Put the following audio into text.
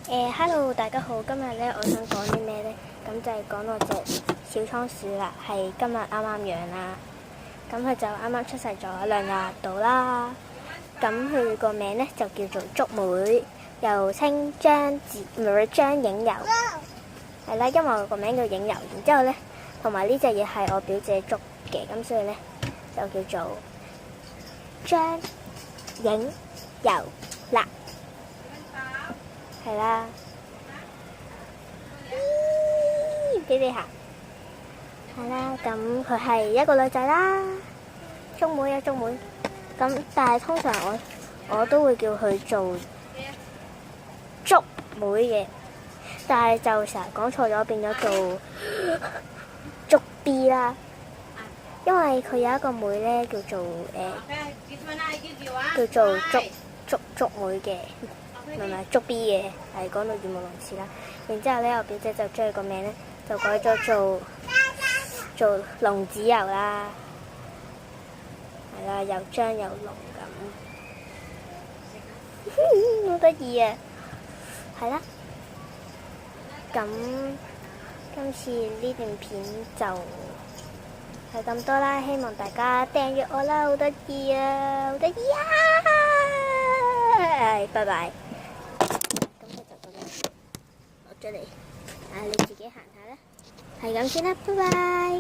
Hello，大家好，今日咧我想講啲咩咧？咁就係講我隻小倉鼠啦，係今日啱啱養啦。咁佢就啱啱出世咗2日到啦。咁佢個名咧就叫做竹妹，又稱張影柔。係啦，因為我個名叫影柔，然之後咧，同埋呢隻嘢係我表姐捉嘅，咁所以咧就叫做張影柔啦。係啦，俾你行。係啦，咁佢係一個女仔啦，竹妹啊竹妹。咁但係通常我都會叫佢做竹妹嘅，但係就成日講錯咗，變咗做竹 B 啦。因為佢有一個妹咧叫做竹妹嘅。唔係竹 B 嘅，係講到語無倫次啦。然之後咧，我表姐就將佢個名咧就改咗做龍子柔啦，係啦，又張又龍咁，好得意啊！係啦，咁今次呢段片就係咁多啦，希望大家訂閱我啦，好得意啊，好得意啊！拜拜。落咗嚟，你自己行下啦，係咁先啦，拜拜。